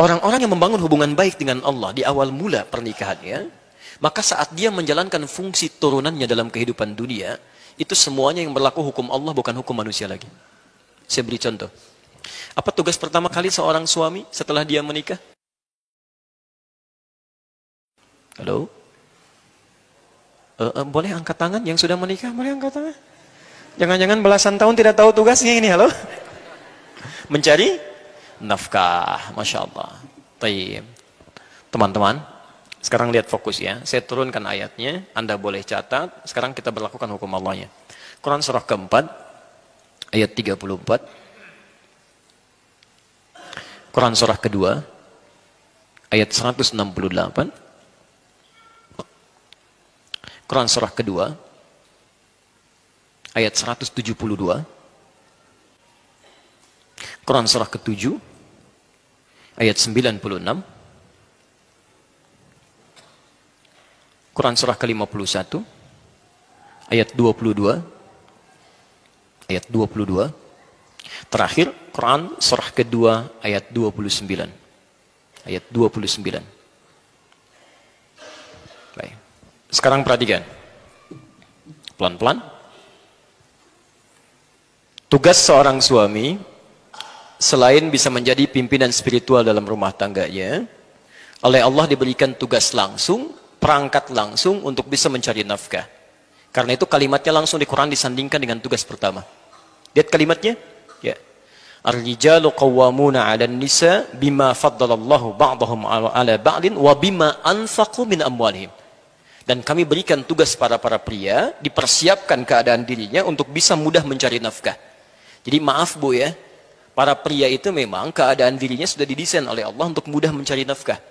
Orang-orang yang membangun hubungan baik dengan Allah di awal mula pernikahannya, maka saat dia menjalankan fungsi turunannya dalam kehidupan dunia, itu semuanya yang berlaku hukum Allah, bukan hukum manusia lagi. Saya beri contoh. Apa tugas pertama kali seorang suami setelah dia menikah? Halo? Boleh angkat tangan yang sudah menikah? Boleh angkat tangan? Jangan-jangan belasan tahun tidak tahu tugasnya ini, halo? Mencari nafkah, Masya Allah. Taib. Teman-teman, sekarang lihat fokus ya. Saya turunkan ayatnya, Anda boleh catat. Sekarang kita berlakukan hukum Allahnya. Quran surah keempat, ayat 34. Quran surah kedua, ayat 168. Quran surah kedua, ayat 172. Quran surah ke-7, ayat 96. Quran surah ke-51, ayat 22. Ayat 22. Terakhir, Quran surah kedua, ayat 29. Ayat 29. Baik. Sekarang perhatikan. Pelan-pelan. Tugas seorang suami, selain bisa menjadi pimpinan spiritual dalam rumah tangganya, oleh Allah diberikan tugas langsung, perangkat langsung untuk bisa mencari nafkah. Karena itu kalimatnya langsung di Quran disandingkan dengan tugas pertama. Lihat kalimatnya. Ya. Ar-rijalu qawwamuna 'alan nisa bima faddalallahu ba'dahum 'ala ba'din wa bima anfaqu min amwalihim. Dan kami berikan tugas para pria, dipersiapkan keadaan dirinya untuk bisa mudah mencari nafkah. Jadi maaf Bu ya, para pria itu memang keadaan dirinya sudah didesain oleh Allah untuk mudah mencari nafkah.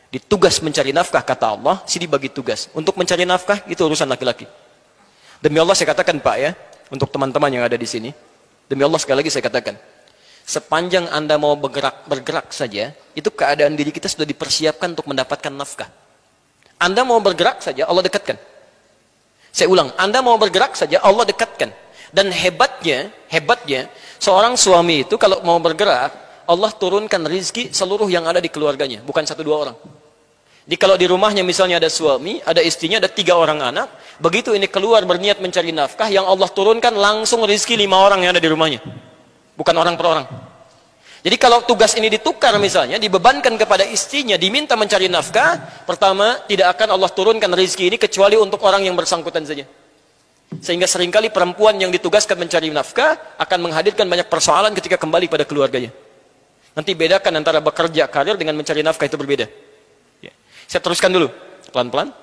Di tugas mencari nafkah kata Allah, sini bagi tugas. Untuk mencari nafkah itu urusan laki-laki. Demi Allah saya katakan Pak ya, untuk teman-teman yang ada di sini, demi Allah sekali lagi saya katakan, sepanjang Anda mau bergerak saja, itu keadaan diri kita sudah dipersiapkan untuk mendapatkan nafkah. Anda mau bergerak saja, Allah dekatkan. Saya ulang, Anda mau bergerak saja, Allah dekatkan. Dan hebatnya, seorang suami itu kalau mau bergerak, Allah turunkan rizki seluruh yang ada di keluarganya, bukan 1-2 orang. Jadi kalau di rumahnya misalnya ada suami, ada istrinya, ada 3 orang anak, begitu ini keluar berniat mencari nafkah, yang Allah turunkan langsung rizki 5 orang yang ada di rumahnya. Bukan orang per orang. Jadi kalau tugas ini ditukar misalnya, dibebankan kepada istrinya, diminta mencari nafkah, pertama, tidak akan Allah turunkan rizki ini kecuali untuk orang yang bersangkutan saja. Sehingga seringkali perempuan yang ditugaskan mencari nafkah akan menghadirkan banyak persoalan ketika kembali pada keluarganya. Nanti bedakan antara bekerja karir dengan mencari nafkah, itu berbeda. Ya. Saya teruskan dulu, pelan-pelan.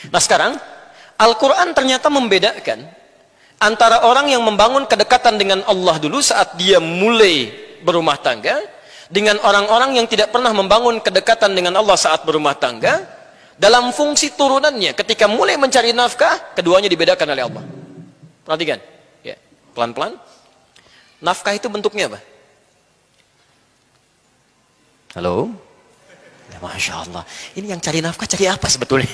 Nah sekarang, Al-Quran ternyata membedakan antara orang yang membangun kedekatan dengan Allah dulu saat dia mulai berumah tangga, dengan orang-orang yang tidak pernah membangun kedekatan dengan Allah saat berumah tangga. Dalam fungsi turunannya, ketika mulai mencari nafkah, keduanya dibedakan oleh Allah. Perhatikan, ya, pelan-pelan. Nafkah itu bentuknya apa? Halo? Ya, Masya Allah. Ini yang cari nafkah, cari apa sebetulnya?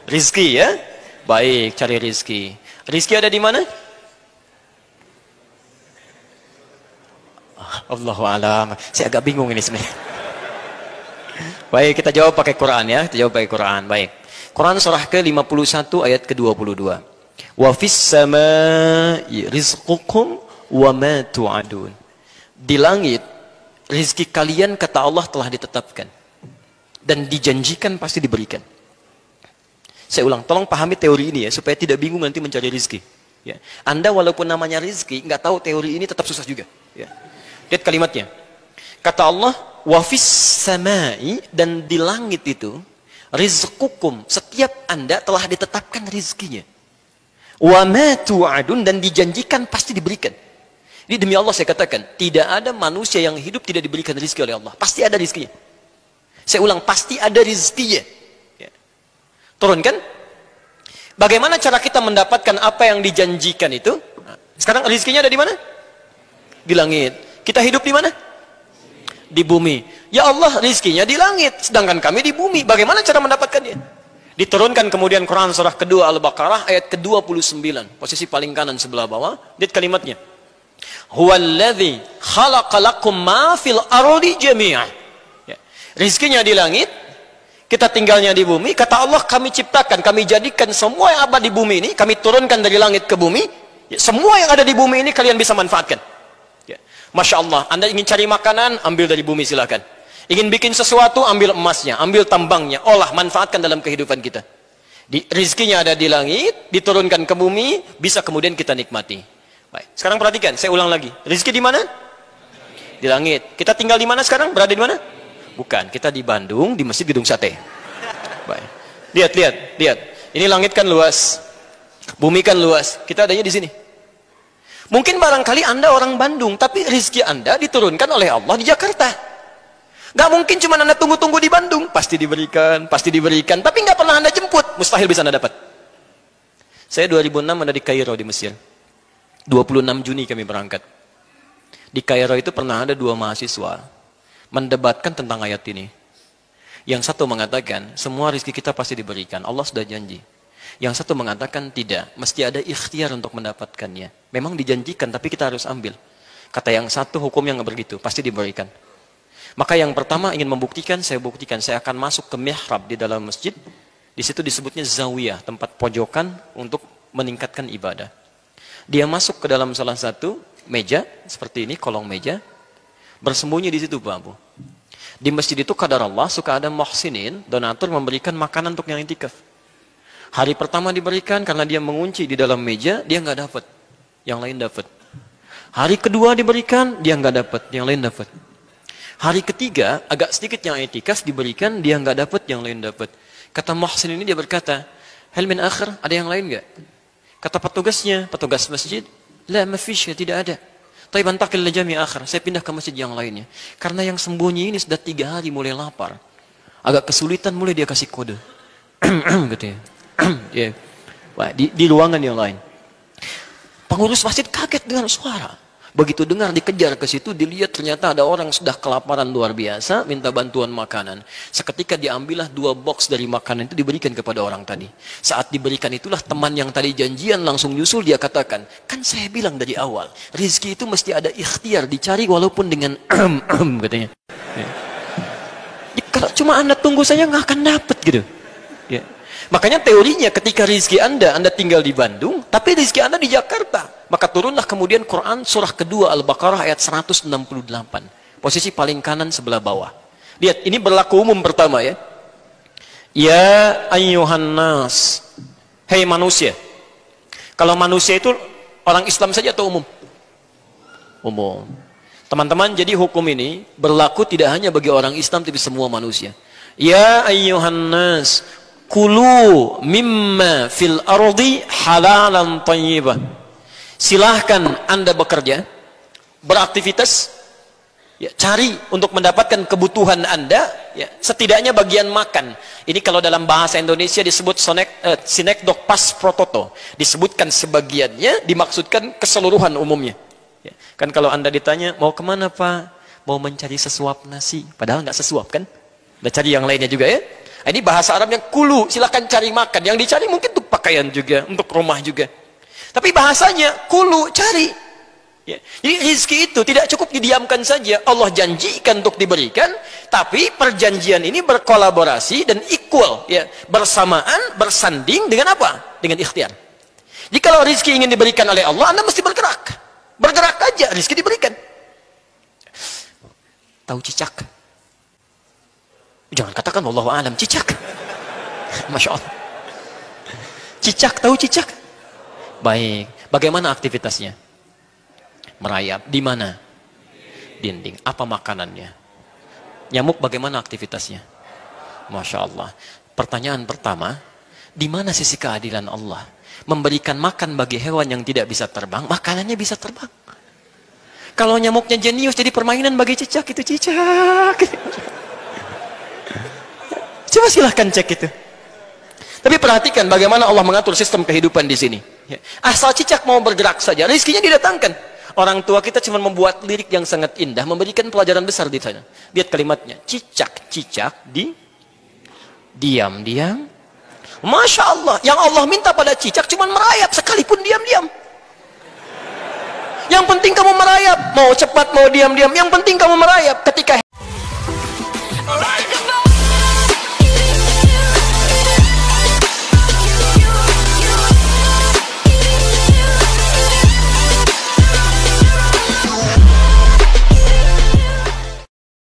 Rizki ya? Baik, cari rizki. Rizki ada di mana? Allahu a'lam. Saya agak bingung ini sebenarnya. Baik, kita jawab pakai Quran ya. Kita jawab pakai Quran. Baik. Quran surah ke-51 ayat ke-22. Wa fis samaa'i rizqukum wa ma tu'adun. Di langit rizki kalian kata Allah telah ditetapkan dan dijanjikan pasti diberikan. Saya ulang, tolong pahami teori ini ya supaya tidak bingung nanti mencari rizki. Ya. Anda walaupun namanya rizki, nggak tahu teori ini tetap susah juga. Ya. Lihat kalimatnya. Kata Allah, wafis samai, dan di langit itu rizqukum, setiap Anda telah ditetapkan rizkinya. Wa ma tu'adun, dan dijanjikan pasti diberikan. Ini demi Allah saya katakan, tidak ada manusia yang hidup tidak diberikan rizki oleh Allah. Pasti ada rizkinya. Saya ulang, pasti ada rizkinya. Ya. Turunkan. Bagaimana cara kita mendapatkan apa yang dijanjikan itu? Sekarang rizkinya ada di mana? Di langit. Kita hidup di mana? Di bumi. Ya Allah, rizkinya di langit, sedangkan kami di bumi. Bagaimana cara mendapatkannya? Diturunkan kemudian Quran surah kedua Al-Baqarah ayat ke-29, posisi paling kanan sebelah bawah. Lihat kalimatnya. Huwallazi khalaqalakum ma fil ardi jami'ah. Ya. Rizkinya di langit, kita tinggalnya di bumi. Kata Allah, kami ciptakan, kami jadikan semua yang ada di bumi ini, kami turunkan dari langit ke bumi. Ya, semua yang ada di bumi ini kalian bisa manfaatkan. Ya. Masya Allah, Anda ingin cari makanan, ambil dari bumi silakan. Ingin bikin sesuatu, ambil emasnya, ambil tambangnya, olah, manfaatkan dalam kehidupan kita. Rizkinya ada di langit, diturunkan ke bumi, bisa kemudian kita nikmati. Baik. Sekarang perhatikan, saya ulang lagi. Rizki di mana? Di langit. Kita tinggal di mana sekarang? Berada di mana? Bukan, kita di Bandung, di Masjid Gedung Sate. Baik. Lihat. Ini langit kan luas. Bumi kan luas. Kita adanya di sini. Mungkin barangkali Anda orang Bandung, tapi rizki Anda diturunkan oleh Allah di Jakarta. Gak mungkin cuma Anda tunggu-tunggu di Bandung. Pasti diberikan. Tapi gak pernah Anda jemput. Mustahil bisa Anda dapat. Saya 2006 ada di Kairo di Mesir. 26 Juni kami berangkat. Di Kairo itu pernah ada 2 mahasiswa mendebatkan tentang ayat ini. Yang satu mengatakan, semua rezeki kita pasti diberikan. Allah sudah janji. Yang satu mengatakan tidak. Mesti ada ikhtiar untuk mendapatkannya. Memang dijanjikan, tapi kita harus ambil. Kata yang satu, hukumnya nggak begitu. Pasti diberikan. Maka yang pertama ingin membuktikan, saya buktikan. Saya akan masuk ke mihrab di dalam masjid. Di situ disebutnya zawiyah, tempat pojokan untuk meningkatkan ibadah. Dia masuk ke dalam salah satu meja, seperti ini, kolong meja. Bersembunyi di situ, Babu. Di masjid itu, kadar Allah, suka ada muhsinin, donatur memberikan makanan untuk yang intikaf. Hari pertama diberikan, karena dia mengunci di dalam meja, dia nggak dapat. Yang lain dapat. Hari kedua diberikan, dia nggak dapat. Yang lain dapat. Hari ketiga, agak sedikit yang itikaf diberikan, dia nggak dapat, yang lain dapat. Kata muhsin ini, dia berkata, hal min akhir, ada yang lain nggak? Kata petugasnya, petugas masjid, la mafish, tidak ada. Tapi bantakil jami akhir, saya pindah ke masjid yang lainnya. Karena yang sembunyi ini sudah 3 hari mulai lapar. Agak kesulitan, mulai dia kasih kode. Gitu ya. Yeah. Wah, di ruangan yang lain. Pengurus masjid kaget dengan suara. Begitu dengar, dikejar ke situ, dilihat ternyata ada orang sudah kelaparan luar biasa, minta bantuan makanan. Seketika diambillah 2 box dari makanan itu diberikan kepada orang tadi. Saat diberikan itulah teman yang tadi janjian langsung nyusul, dia katakan, kan saya bilang dari awal, rizki itu mesti ada ikhtiar, dicari walaupun dengan katanya. Ya. Kalau cuma Anda tunggu saja nggak akan dapat gitu. Ya. Makanya teorinya ketika rizki Anda tinggal di Bandung, tapi rizki Anda di Jakarta. Maka turunlah kemudian Quran surah kedua Al-Baqarah ayat 168. Posisi paling kanan sebelah bawah. Lihat, ini berlaku umum pertama ya. Ya ayyuhan nas. Hei manusia. Kalau manusia itu orang Islam saja atau umum? Umum. Teman-teman, jadi hukum ini berlaku tidak hanya bagi orang Islam tapi semua manusia. Ya ayyuhan nas. Kulu mimma fil ardi halalan tayyibah. Silahkan Anda bekerja, beraktivitas, ya, cari untuk mendapatkan kebutuhan Anda, ya, setidaknya bagian makan. Ini kalau dalam bahasa Indonesia disebut sinekdok pas prototo. Disebutkan sebagiannya, dimaksudkan keseluruhan umumnya. Ya, kan kalau Anda ditanya, mau kemana Pak? Mau mencari sesuap nasi. Padahal nggak sesuap kan? Udah cari yang lainnya juga ya. Ini bahasa Arabnya kulu, silahkan cari makan. Yang dicari mungkin untuk pakaian juga, untuk rumah juga. Tapi bahasanya kulu, cari. Ya. Jadi rezeki itu tidak cukup didiamkan saja. Allah janjikan untuk diberikan, tapi perjanjian ini berkolaborasi dan equal, ya, bersamaan, bersanding dengan apa? Dengan ikhtiar. Jadi kalau rezeki ingin diberikan oleh Allah, Anda mesti bergerak. Bergerak aja, rezeki diberikan. Tahu cicak? Jangan katakan wallahu a'lam, cicak. Masya Allah. Cicak, tahu cicak? Baik, bagaimana aktivitasnya? Merayap, di mana? Dinding. Apa makanannya? Nyamuk bagaimana aktivitasnya? Masya Allah. Pertanyaan pertama, di mana sisi keadilan Allah? Memberikan makan bagi hewan yang tidak bisa terbang, makanannya bisa terbang. Kalau nyamuknya jenius, jadi permainan bagi cicak, itu cicak. Coba silahkan cek itu. Tapi perhatikan bagaimana Allah mengatur sistem kehidupan di sini. Asal cicak mau bergerak saja, rezekinya didatangkan. Orang tua kita cuma membuat lirik yang sangat indah, memberikan pelajaran besar di sana. Lihat kalimatnya, cicak-cicak diam-diam. Masya Allah, yang Allah minta pada cicak cuma merayap sekalipun diam-diam. Yang penting kamu merayap. Mau cepat, mau diam-diam. Yang penting kamu merayap. Ketika